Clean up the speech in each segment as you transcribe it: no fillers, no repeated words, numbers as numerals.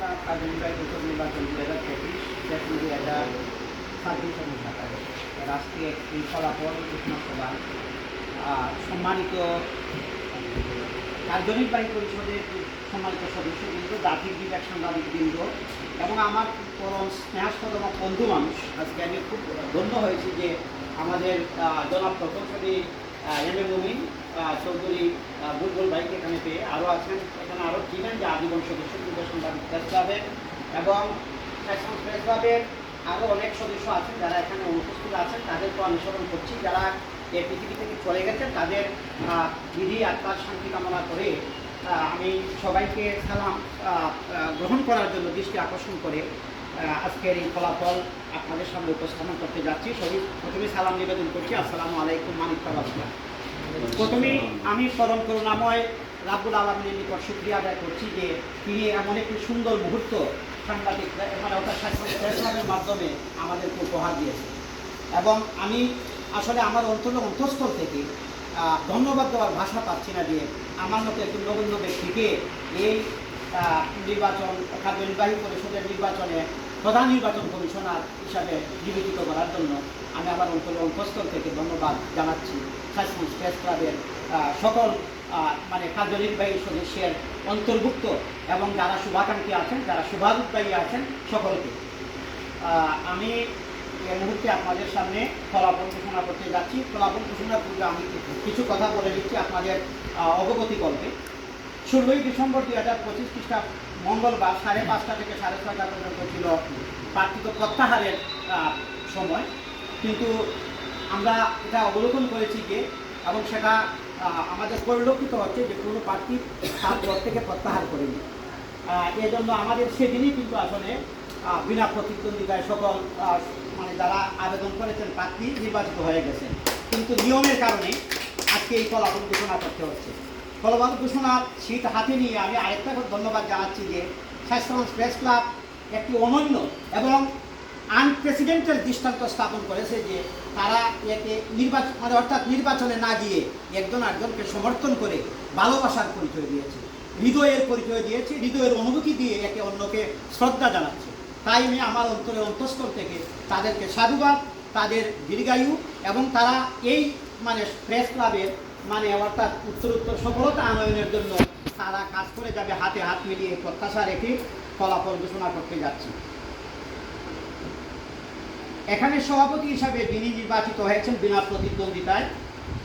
Club কাজনবাই উপর নির্বাচন 2025 ফেব্রুয়ারি 2026 রাষ্ট্রীয় একটি ফলাফল ঘোষণা সভা সম্মানিত কার্যনির্বাহী পরিষদের সম্মানিত সদস্যবৃন্দ, জাতির বিবেক সাংবাদিকবৃন্দ এবং আমার পরম স্নেহাস্পদম বন্ধু মানুষ, আজকে আমি খুব ধন্য হয়েছি যে আমাদের জনাব প্রকৌশলী এম এ মুমিন চৌধুরী বুলবুল ভাইকে এখানে পেয়ে আরও আছেন, এখানে আরও ছিলেন যে আজীবন সদস্যবৃন্দ সাংবাদিক প্রেস ক্লাবের এবং প্রেস ক্লাবের আরও অনেক সদস্য আছেন যারা এখানে অনুপস্থিত আছেন। তাদেরকে আমি স্মরণ করছি, যারা এই পৃথিবী থেকে চলে গেছেন তাদের বিধি আত্মার শান্তি কামনা করে আমি সবাইকে সালাম গ্রহণ করার জন্য দৃষ্টি আকর্ষণ করে আজকের এই ফলাফল আপনাদের সামনে উপস্থাপন করতে যাচ্ছি। প্রথমে সালাম নিবেদন করছি, আসসালামু আলাইকুম মানিকতাবাসীরা। প্রথমেই আমি পরম করুণাময় রাব্বুল আলামিনের নিকট শুকরিয়া আদায় করছি যে তিনি এমন একটি সুন্দর মুহূর্ত সাংবাদিক মানে অর্থাৎ প্রেস ক্লাবের মাধ্যমে আমাদেরকে উপহার দিয়েছে এবং আমি আসলে আমার অন্তঃস্থল থেকে ধন্যবাদ দেওয়ার ভাষা পাচ্ছি না যে আমার মতো একজন নগণ্য ব্যক্তিকে এই নির্বাচন কার্যনির্বাহী পরিষদের নির্বাচনে প্রধান নির্বাচন কমিশনার হিসাবে নিবেদিত করার জন্য আমি আমার অন্তঃস্থল থেকে ধন্যবাদ জানাচ্ছি সাইসমিক প্রেস ক্লাবের সকল মানে কার্যনির্বাহী সদস্যের অন্তর্ভুক্ত এবং যারা শুভাকাঙ্ক্ষী আছেন, যারা শুভানুদ্দায়ী আছেন সকলকে। আমি এই মুহূর্তে আপনাদের সামনে ফলাফল ঘোষণা করতে যাচ্ছি। ফলাফল ঘোষণার পূর্বে আমি কিছু কথা বলে দিচ্ছি আপনাদের অবগতি করবে। 16ই ডিসেম্বর 2025 খ্রিস্টাব্দ মঙ্গলবার 5:30 থেকে 6:30 পর্যন্ত ছিল প্রার্থিত প্রত্যাহারের সময়, কিন্তু আমরা এটা অবলোকন করেছি যে এবং সেটা আমাদের পরিলক্ষিত হচ্ছে যে কোনো প্রার্থী তার পদ থেকে প্রত্যাহার করেনি। এই জন্য আমাদের সেদিনই কিন্তু আসলে বিনা প্রতিদ্বন্দ্বিতায় সকল মানে যারা আবেদন করেছেন প্রার্থী নির্বাচিত হয়ে গেছেন, কিন্তু নিয়মের কারণে আজকে এই ফলাফল ঘোষণা করতে হচ্ছে। ফলাফল ঘোষণার সিট হাতে নিয়ে আমি আরেকটা ধন্যবাদ জানাচ্ছি যে স্বাস্থ্যবান প্রেস ক্লাব একটি অনন্য এবং আনপ্রেসিডেন্টের দৃষ্টান্ত স্থাপন করেছে যে তারা একে নির্বাচন মানে অর্থাৎ নির্বাচনে না গিয়ে একজন আরেকজনকে সমর্থন করে ভালোবাসার পরিচয় দিয়েছে, হৃদয়ের পরিচয় দিয়েছে, হৃদয়ের অনুভূতি দিয়ে একে অন্যকে শ্রদ্ধা জানাচ্ছে। তাই আমি আমার অন্তঃস্থল থেকে তাদেরকে সাধুবাদ, তাদের দীর্ঘায়ু এবং তারা এই মানে প্রেস ক্লাবের মানে অর্থাৎ উত্তরোত্তর সফলতা আনয়নের জন্য তারা কাজ করে যাবে হাতে হাত মিলিয়ে প্রত্যাশা রেখে ফলাফল ঘোষণা করতে যাচ্ছি। এখানে সভাপতি হিসাবে যিনি নির্বাচিত হয়েছেন বিনা প্রতিদ্বন্দ্বিতায়,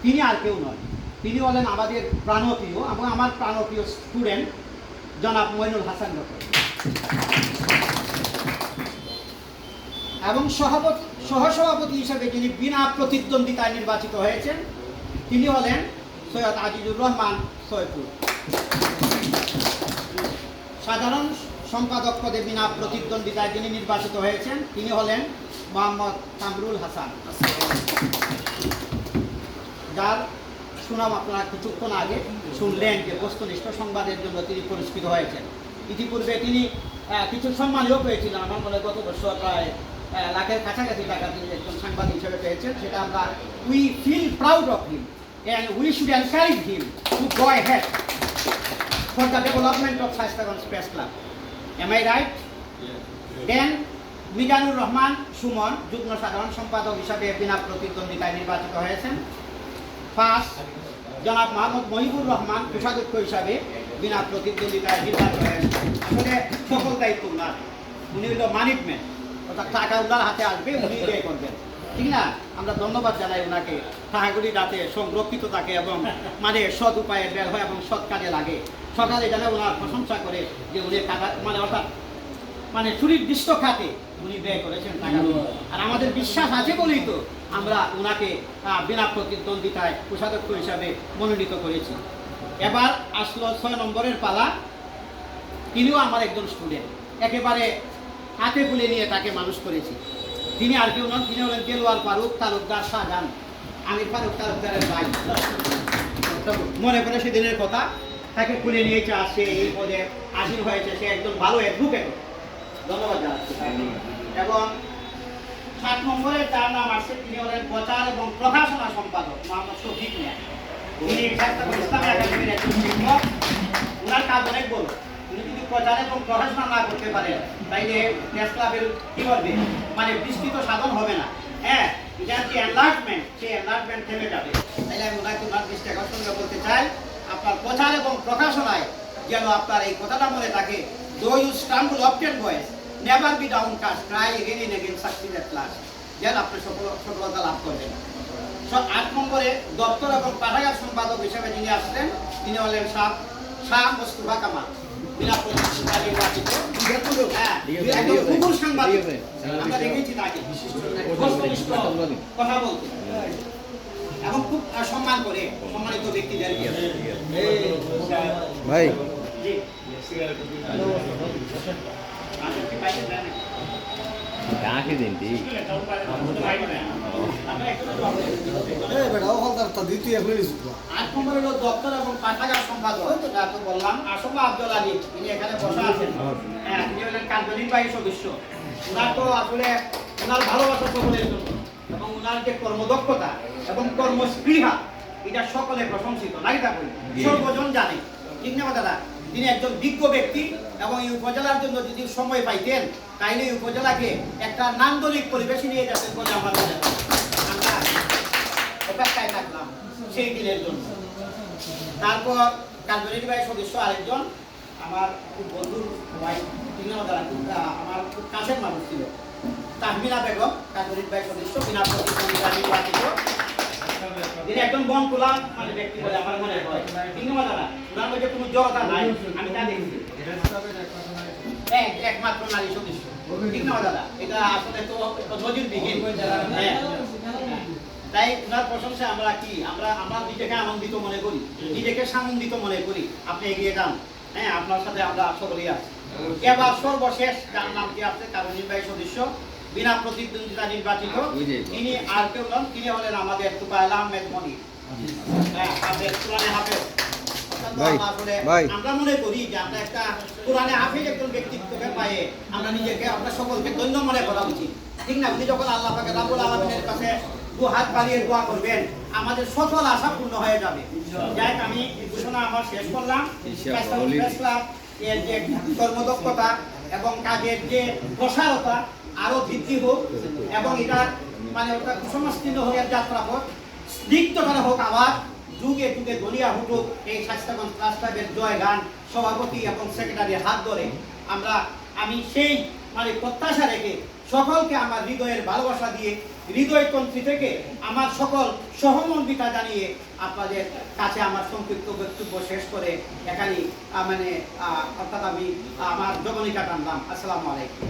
তিনি আর কেউ নয়, তিনি হলেন আমাদের প্রাণপ্রিয় এবং আমার প্রাণপ্রিয় স্টুডেন্ট জনাব মইনুল হাসান ডক্টর। এবং সহসভাপতি হিসেবে যিনি বিনা প্রতিদ্বন্দ্বিতায় নির্বাচিত হয়েছেন তিনি হলেন সৈয়দ আজিজুর রহমান সৈয়দপুর। সাধারণ সম্পাদক পদে বিনা প্রতিদ্বন্দ্বিতায় যিনি নির্বাচিত হয়েছেন তিনি হলেন মোহাম্মদ কামরুল হাসান, যার সুনাম আপনারা কিছুক্ষণ আগে শুনলেন যে বস্তুনিষ্ঠ সংবাদের জন্য তিনি পুরস্কৃত হয়েছেন। ইতিপূর্বে তিনি কিছু সম্মানীয় পেয়েছিলেন, আমার মনে গত বছর প্রায় লাখের কাছাকাছি টাকা তিনি একজন সাংবাদিক হিসেবে পেয়েছেন। সেটা আমরা we feel proud of him and we should encourage him to go ahead for the development of Shaistaganj Press Club. Am I right? Yes. Then Mizanur Rahman Suman যুগ্ম সাধারণ সম্পাদক হিসাবে বিনা প্রতিদ্বন্দ্বিতায় নির্বাচিত হয়েছেন। ফার্স্ট জনাব মোহাম্মদ মহিবুর রহমান কোষাধ্যক্ষ হিসাবে বিনা প্রতিদ্বন্দ্বিতায় নির্বাচিত হয়েছেন। আসলে সকল দায়িত্ব উনার, উনি হল ম্যানেজমেন্ট, অর্থাৎ টাকা উনার হাতে আসবে, উনি ব্যয় করবেন, ঠিক না? আমরা ধন্যবাদ জানাই ওনাকে, টাকাগুলি যাতে সংরক্ষিত থাকে এবং মানে সৎ উপায়ে বের হয় এবং সৎ কাজে লাগে। সকালে জানে ওনার প্রশংসা করে যে উনি টাকা মানে অর্থাৎ মানে সুনির্দিষ্ট খাতে উনি ব্যয় করেছেন টাকাগুলো, আর আমাদের বিশ্বাস আছে বলেই তো আমরা ওনাকে বিনা প্রতিদ্বন্দ্বিতায় কোষাধ্যক্ষ হিসাবে মনোনীত করেছি। এবার আসলো 6 নম্বরের পালা। তিনিও আমার একজন স্টুডেন্ট, একেবারে হাতে তুলে নিয়ে তাকে মানুষ করেছি। তিনি আর কেউ নন, তিনি হলেন দেলোয়ার ফারুক তালুকদার শাহজাহান, আমির ফারুক তালুকদারের ভাই। মনে করে সেদিনের কথা, তাকে খুলে নিয়েছে, আসছে এই পদে আসীন হয়েছে, সে একজন ভালো অ্যাডভোকেট, ধন্যবাদ জানাচ্ছি। এবং 7 নম্বরে যার নাম আসছে তিনি হলেন প্রচার এবং প্রকাশনা সম্পাদক মোহাম্মদ শফিক মিয়া। তিনি ইসলামী একাডেমির একজন শিক্ষক, ওনার কাজ অনেক বড়। উনি যদি প্রচার এবং প্রকাশনা না করতে পারে তাইলে প্রেস ক্লাবের কি করবে, মানে বিস্তৃত সাধন হবে না। হ্যাঁ, এটার যে এনলার্জমেন্ট, সেই এনলার্জমেন্ট থেমে যাবে। তাইলে আমি ওনাকে ওনার দৃষ্টি আকর্ষণ করে বলতে চাই, আপনার প্রচার এবং প্রকাশনায় যেন আপনার এই কথাটা মনে থাকে, though you stumble often boys, never be downcast, try again and again, succeed at last, যেন আপনি সফলতা লাভ করবেন। 8 নম্বরে দপ্তর এবং পাঠাগার সম্পাদক হিসেবে যিনি আসলেন তিনি হলেন শাহ মোস্তফা কামাল, বিনা প্রতিদ্বন্দ্বিতায় নির্বাচিত। হ্যাঁ, একদম কুকুর সাংবাদিক, আমরা দেখেছি তাকে কথা বলতে এবং খুব সম্মান করে সম্মানিত ব্যক্তিদের। ভাই কাকে দিন ঠিক দপ্তর এবং পাঠাগার সম্পাদক তো বললাম আসমা আব্দুল আলী, তিনি এখানে বসা আছেন। হ্যাঁ, তিনি হলেন কার্যনির্বাহী সদস্য। ওনার তো আসলে ওনার ভালোবাসা সকলের জন্য এবং ওনার যে কর্মদক্ষতা এবং কর্মস্পৃহা এটা সকলে প্রশংসিত, নাকি তা বলি সর্বজন জানে, ঠিক না দাদা? তিনি একজন বিজ্ঞ ব্যক্তি এবং এই উপজেলার জন্য যদি সময় পাইতেন তাইলে এই উপজেলাকে একটা নান্দনিক পরিবেশে নিয়ে যেতেন বলে আমার মনে হয়। আমরা অপেক্ষায় থাকলাম সেই দিনের জন্য। তারপর কার্যনির্বাহী সদস্য আরেকজন আমার খুব বন্ধুর ওয়াইফ, ঠিক না দাদা? আমার খুব কাছের মানুষ ছিল, তাহমিনা বেগম, কার্যনির্বাহী সদস্য, বিনা প্রতিদ্বন্দ্বিতায় নির্বাচিত। তিনি একজন বন তোলা মানে ব্যক্তি বলে আমার মনে হয়, ঠিক না দাদা? ওনার মধ্যে কোনো জড়তা নাই, আমি তা দেখছি। একমাত্র নারী সদস্য, ঠিক না দাদা? এটা আসলে তো নজিরবিহীন। তাই ওনার প্রশংসা আমরা কি আমরা নিজেকে আনন্দিত মনে করি, নিজেকে সানন্দিত মনে করি। আপনি এগিয়ে যান, হ্যাঁ, আপনার সাথে আমরা সকলেই আছি। এবার সর্বশেষ যার নাম কি আছে, কার্যনির্বাহী সদস্য, বিনা প্রতিদ্বন্দ্বিতা নির্বাচিত, তিনি আর কেউ নন, তিনি হলেন আমাদের তুফাইল আহমেদ মনির। হ্যাঁ, আমাদের কোরআনে হাফেজ। আমরা মনে করি যে আমরা একটা কোরআনে হাফেজ একজন ব্যক্তিত্বকে পায়ে আমরা নিজেকে, আমরা সকলকে ধন্য মনে করা উচিত, ঠিক না? উনি যখন আল্লাহ পাক রাব্বুল আলামিনের কাছে দু হাত বাড়িয়ে দোয়া করবেন, আমাদের সকল আশা পূর্ণ হয়ে যাবে। যাই হোক, আমি ঘোষণা আমার শেষ করলাম। প্রেস ক্লাব এর যে কর্মদক্ষতা এবং কাজের যে প্রসারতা আরো বৃদ্ধি হোক এবং এটার মানে ওটা কুসংস্কৃত হয়ে যাত্রাপথ স্নিগ্ধতর হোক, আবার যুগে যুগে গড়িয়া উঠুক এই স্বাস্থ্যগঞ্জ প্রেস ক্লাবের জয় গান সভাপতি এবং সেক্রেটারির হাত ধরে। আমি সেই মানে প্রত্যাশা রেখে সকলকে আমার হৃদয়ের ভালোবাসা দিয়ে হৃদয়তন্ত্রী থেকে আমার সকল সহমর্মিতা জানিয়ে আপনাদের কাছে আমার সংক্ষিপ্ত বক্তব্য শেষ করে এখানেই অর্থাৎ আমি আমার জবনিকা টানলাম। আসসালামু আলাইকুম।